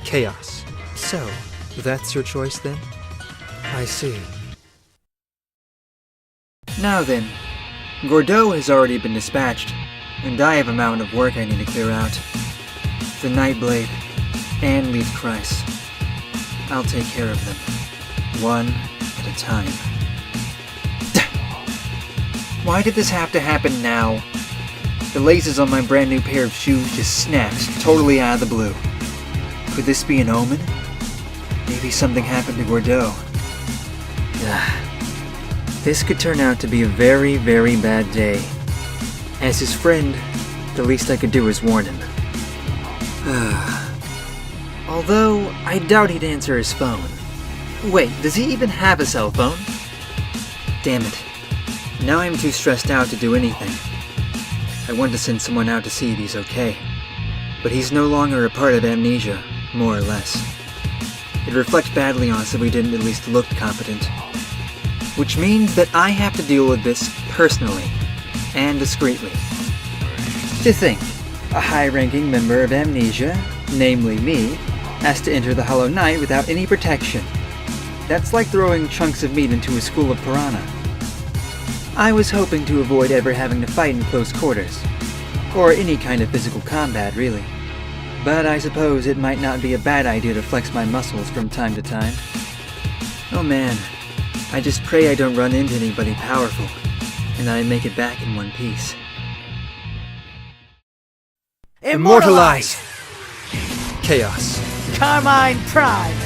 Chaos. So, that's your choice then? I see. Now then, Gordo has already been dispatched, and I have a mountain of work I need to clear out. The Nightblade and Leaf Christ. I'll take care of them, one at a time. Why did this have to happen now? The laces on my brand new pair of shoes just snapped totally out of the blue. Could this be an omen? Maybe something happened to Gordo. This could turn out to be a very, very bad day. As his friend, the least I could do is warn him. Although, I doubt he'd answer his phone. Wait, does he even have a cell phone? Damn it. Now I'm too stressed out to do anything. I want to send someone out to see if he's okay. But he's no longer a part of Amnesia, more or less. It reflects badly on us if we didn't at least look competent. Which means that I have to deal with this personally, and discreetly. To think, a high-ranking member of Amnesia, namely me, has to enter the Hollow Knight without any protection. That's like throwing chunks of meat into a school of piranha. I was hoping to avoid ever having to fight in close quarters, or any kind of physical combat, really. But I suppose it might not be a bad idea to flex my muscles from time to time. Oh man, I just pray I don't run into anybody powerful, and that I make it back in one piece. Immortalize! Chaos. Carmine Prime!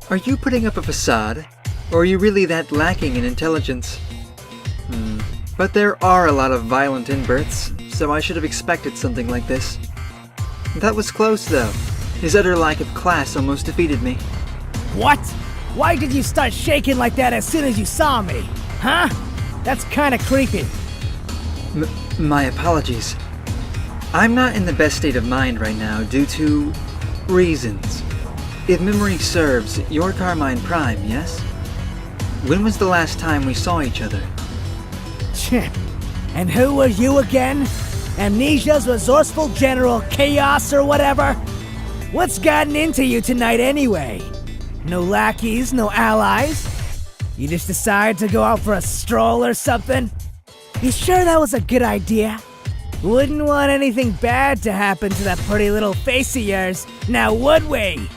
Are you putting up a facade, or are you really that lacking in intelligence? But there are a lot of violent Inbirths, so I should have expected something like this. That was close, though. His utter lack of class almost defeated me. What? Why did you start shaking like that as soon as you saw me? Huh? That's kinda creepy. My apologies. I'm not in the best state of mind right now due to reasons. If memory serves, you're Carmine Prime, yes? When was the last time we saw each other? And who were you again? Amnesia's resourceful general, Chaos or whatever? What's gotten into you tonight anyway? No lackeys, no allies? You just decided to go out for a stroll or something? You sure that was a good idea? Wouldn't want anything bad to happen to that pretty little face of yours, now would we?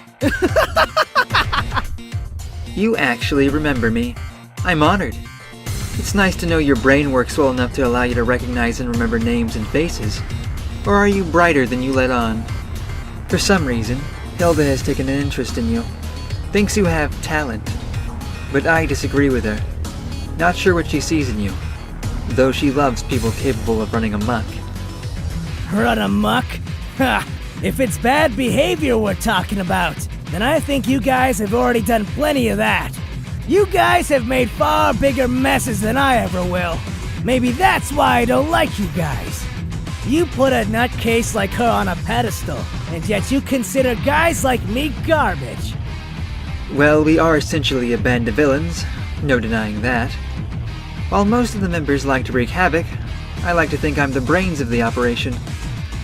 You actually remember me. I'm honored. It's nice to know your brain works well enough to allow you to recognize and remember names and faces. Or are you brighter than you let on? For some reason, Hilda has taken an interest in you. Thinks you have talent. But I disagree with her. Not sure what she sees in you. Though she loves people capable of running amok. Run amok? Ha! If it's bad behavior we're talking about, then I think you guys have already done plenty of that. You guys have made far bigger messes than I ever will. Maybe that's why I don't like you guys. You put a nutcase like her on a pedestal, and yet you consider guys like me garbage. Well, we are essentially a band of villains, no denying that. While most of the members like to wreak havoc, I like to think I'm the brains of the operation.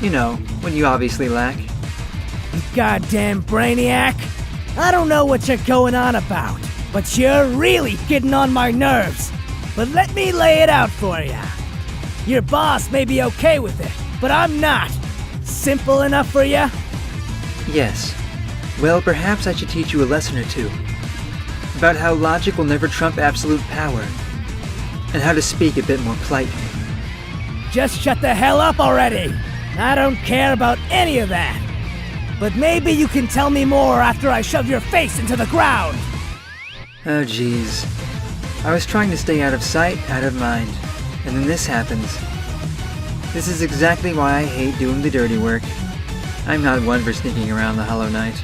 You know, when you obviously lack. You goddamn brainiac! I don't know what you're going on about, but you're really getting on my nerves. But let me lay it out for ya. Your boss may be okay with it, but I'm not. Simple enough for ya? Yes. Well, perhaps I should teach you a lesson or two. About how logic will never trump absolute power. And how to speak a bit more politely. Just shut the hell up already! I don't care about any of that. But maybe you can tell me more after I shove your face into the ground. Oh jeez. I was trying to stay out of sight, out of mind. And then this happens. This is exactly why I hate doing the dirty work. I'm not one for sneaking around the Hollow Knight.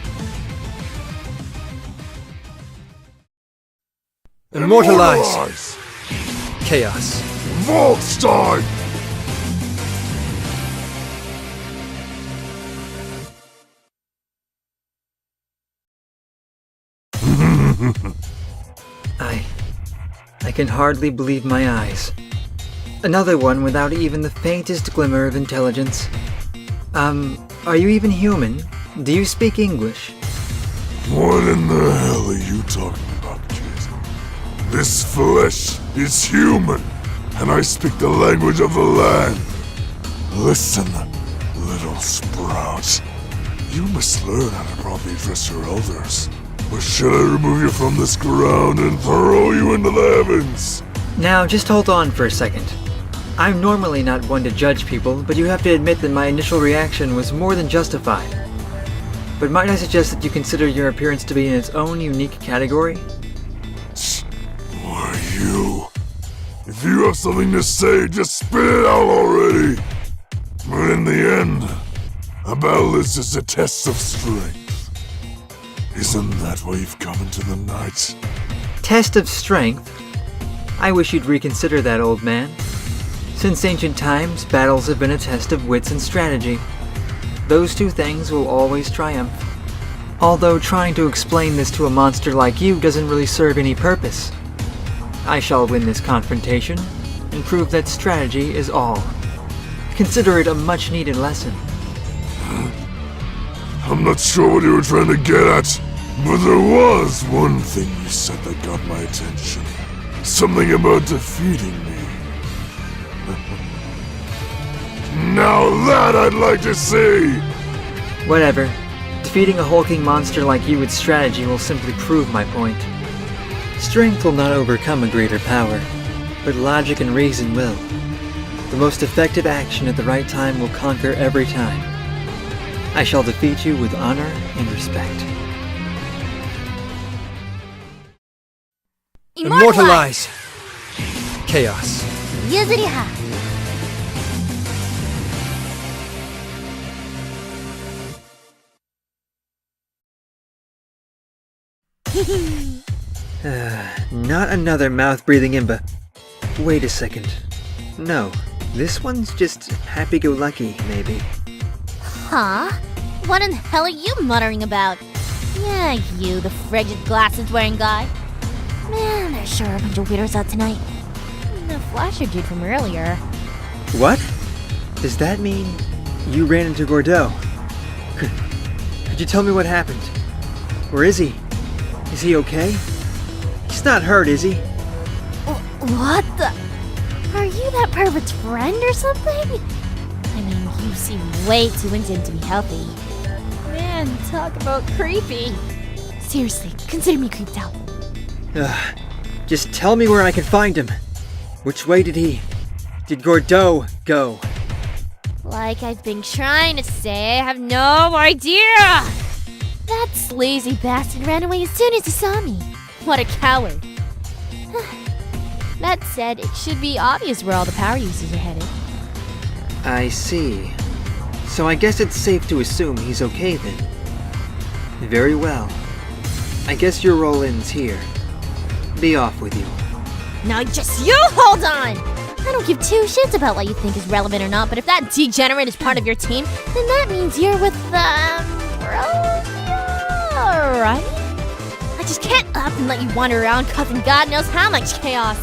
Immortalize! Chaos. Volkstein! I can hardly believe my eyes. Another one without even the faintest glimmer of intelligence. Are you even human? Do you speak English? What in the hell are you talking about, kid? This flesh is human, and I speak the language of the land. Listen, little sprout. You must learn how to properly address your elders. Or should I remove you from this ground and throw you into the heavens? Now, just hold on for a second. I'm normally not one to judge people, but you have to admit that my initial reaction was more than justified. But might I suggest that you consider your appearance to be in its own unique category? Who are you? If you have something to say, just spit it out already! But in the end, a battle is just a test of strength. Isn't that why you've come into the night? Test of strength? I wish you'd reconsider that, old man. Since ancient times, battles have been a test of wits and strategy. Those two things will always triumph. Although trying to explain this to a monster like you doesn't really serve any purpose. I shall win this confrontation and prove that strategy is all. Consider it a much-needed lesson. I'm not sure what you were trying to get at, but there was one thing you said that got my attention. Something about defeating me. Now that I'd like to see! Whatever. Defeating a hulking monster like you with strategy will simply prove my point. Strength will not overcome a greater power, but logic and reason will. The most effective action at the right time will conquer every time. I shall defeat you with honor and respect. Immortalize! Chaos. 譲り派 Not another mouth-breathing Imba. Wait a second. No, this one's just happy-go-lucky, maybe. Huh? What in the hell are you muttering about? Yeah, you, the frigid glasses-wearing guy. Man, there's sure a bunch of weirdos out tonight. The flasher dude from earlier. What? Does that mean you ran into Gordo? Could you tell me what happened? Where is he? Is he okay? He's not hurt, is he? What the? Are you that pervert's friend or something? I mean, you seem way too into him to be healthy. Man, talk about creepy. Seriously, consider me creeped out. Just tell me where I can find him. Which way did Gordo go? Like I've been trying to say, I have no idea! That sleazy bastard ran away as soon as he saw me. What a coward. That said, it should be obvious where all the power users are headed. I see. So I guess it's safe to assume he's okay then. Very well. I guess your role ends here. Be off with you. Now just you hold on! I don't give two shits about what you think is relevant or not, but if that degenerate is part of your team, then that means you're with right? I just can't up and let you wander around causing God knows how much chaos.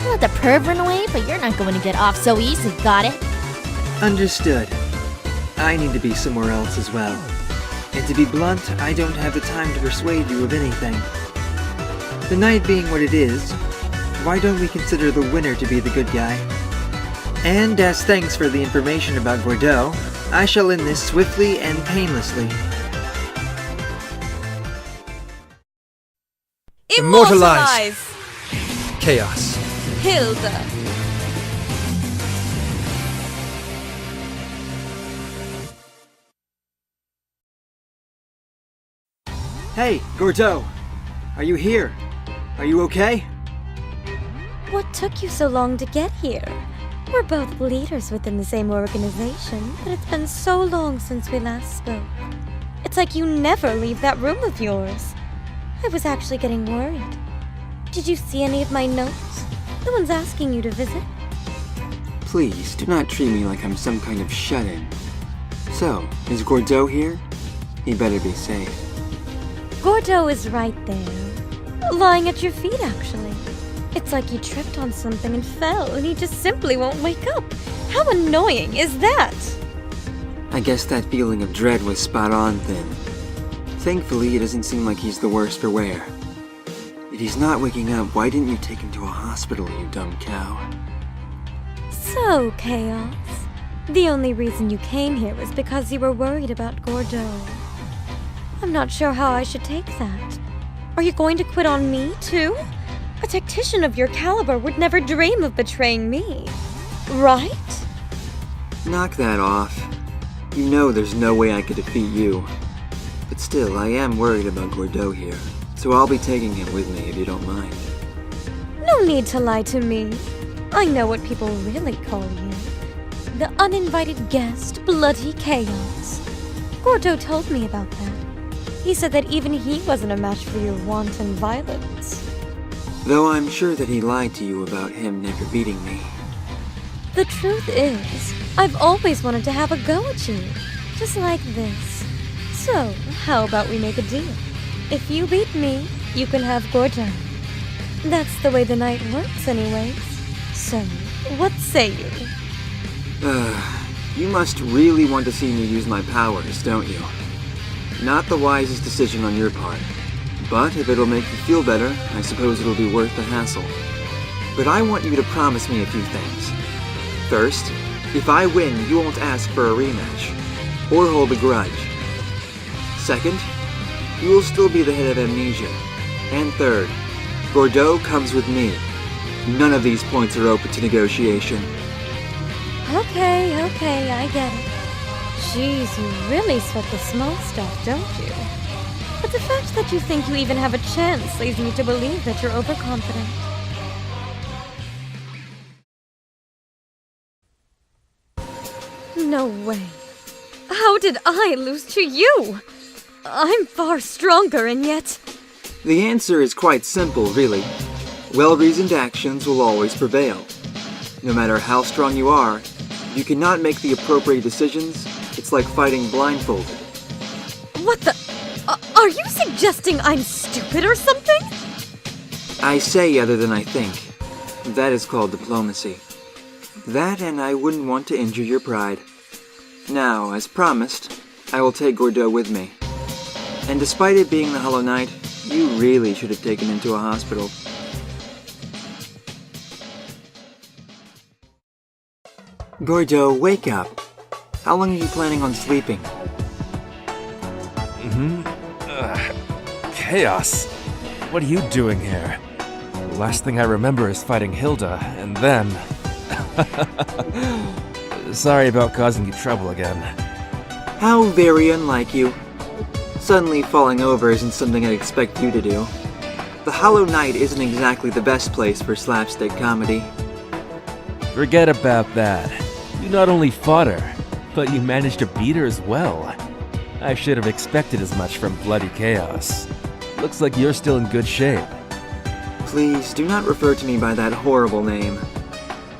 I'll let the perv run away, but you're not going to get off so easily, got it? Understood. I need to be somewhere else as well. And to be blunt, I don't have the time to persuade you of anything. The night being what it is, why don't we consider the winner to be the good guy? And as thanks for the information about Gordo, I shall end this swiftly and painlessly. Immortalize! Chaos. Hilda. Hey, Gordo! Are you here? Are you okay? What took you so long to get here? We're both leaders within the same organization, but it's been so long since we last spoke. It's like you never leave that room of yours. I was actually getting worried. Did you see any of my notes? The ones asking you to visit? Please, do not treat me like I'm some kind of shut-in. So, is Gordo here? He better be safe. Gordo is right there. Lying at your feet, actually. It's like he tripped on something and fell, and he just simply won't wake up. How annoying is that? I guess that feeling of dread was spot on then. Thankfully, it doesn't seem like he's the worse for wear. If he's not waking up, why didn't you take him to a hospital, you dumb cow? So, Chaos, the only reason you came here was because you were worried about Gordo. I'm not sure how I should take that. Are you going to quit on me, too? A tactician of your caliber would never dream of betraying me, right? Knock that off. You know there's no way I could defeat you. But still, I am worried about Gordo here, so I'll be taking him with me if you don't mind. No need to lie to me. I know what people really call you. The uninvited guest, Bloody Chaos. Gordo told me about that. He said that even he wasn't a match for your wanton violence. Though I'm sure that he lied to you about him never beating me. The truth is, I've always wanted to have a go at you, just like this. So, how about we make a deal? If you beat me, you can have Gordo. That's the way the night works anyways. So, what say you? You must really want to see me use my powers, don't you? Not the wisest decision on your part. But if it'll make you feel better, I suppose it'll be worth the hassle. But I want you to promise me a few things. First, if I win, you won't ask for a rematch, or hold a grudge. Second, you will still be the head of Amnesia. And third, Gordo comes with me. None of these points are open to negotiation. Okay, I get it. Jeez, you really sweat the small stuff, don't you? But the fact that you think you even have a chance leads me to believe that you're overconfident. No way. How did I lose to you? I'm far stronger, and yet... The answer is quite simple, really. Well-reasoned actions will always prevail. No matter how strong you are, if you cannot make the appropriate decisions, it's like fighting blindfolded. What the... are you suggesting I'm stupid or something? I say other than I think. That is called diplomacy. That, and I wouldn't want to injure your pride. Now, as promised, I will take Gordo with me. And despite it being the Hollow Knight, you really should have taken him to a hospital. Gordo, wake up. How long are you planning on sleeping? Chaos. What are you doing here? The last thing I remember is fighting Hilda, and then... Sorry about causing you trouble again. How very unlike you. Suddenly falling over isn't something I'd expect you to do. The Hollow Knight isn't exactly the best place for slapstick comedy. Forget about that. You not only fought her, but you managed to beat her as well. I should have expected as much from Bloody Chaos. Looks like you're still in good shape. Please, do not refer to me by that horrible name.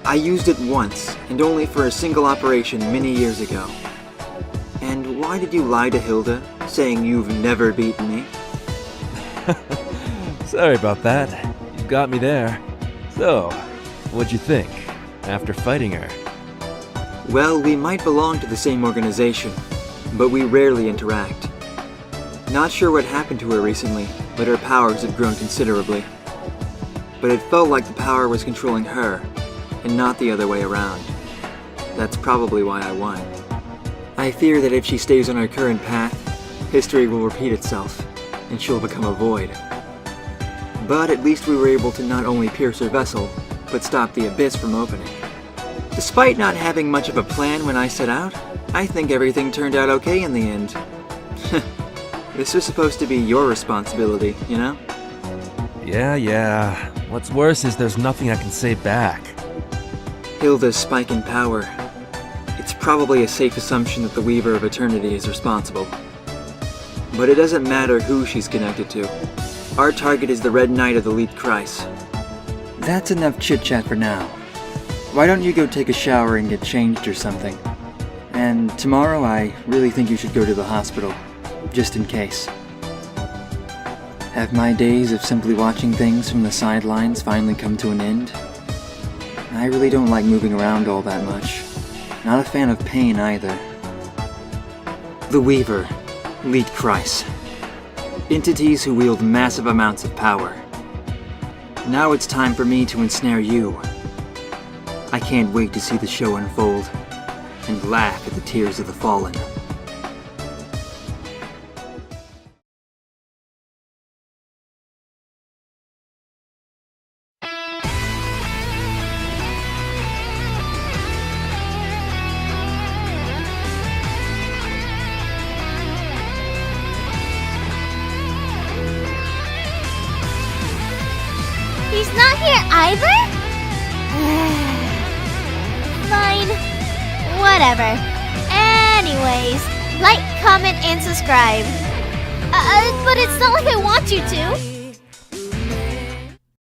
I used it once, and only for a single operation many years ago. And why did you lie to Hilda, saying you've never beaten me? Sorry about that. You got me there. So, what'd you think, after fighting her? Well, we might belong to the same organization, but we rarely interact. Not sure what happened to her recently, but her powers have grown considerably. But it felt like the power was controlling her, and not the other way around. That's probably why I won. I fear that if she stays on her current path, history will repeat itself, and she'll become a void. But at least we were able to not only pierce her vessel, but stop the abyss from opening. Despite not having much of a plan when I set out, I think everything turned out okay in the end. This was supposed to be your responsibility, you know? Yeah. What's worse is there's nothing I can say back. Hilda's spike in power. It's probably a safe assumption that the Weaver of Eternity is responsible. But it doesn't matter who she's connected to. Our target is the Red Knight of the Leap Christ. That's enough chit-chat for now. Why don't you go take a shower and get changed or something? And tomorrow I really think you should go to the hospital, just in case. Have my days of simply watching things from the sidelines finally come to an end? I really don't like moving around all that much. Not a fan of pain either. The Weaver, Lead Price. Entities who wield massive amounts of power. Now it's time for me to ensnare you. I can't wait to see the show unfold and laugh at the tears of the fallen. He's not here either? Fine. Whatever. Anyways, like, comment, and subscribe. But it's not like I want you to.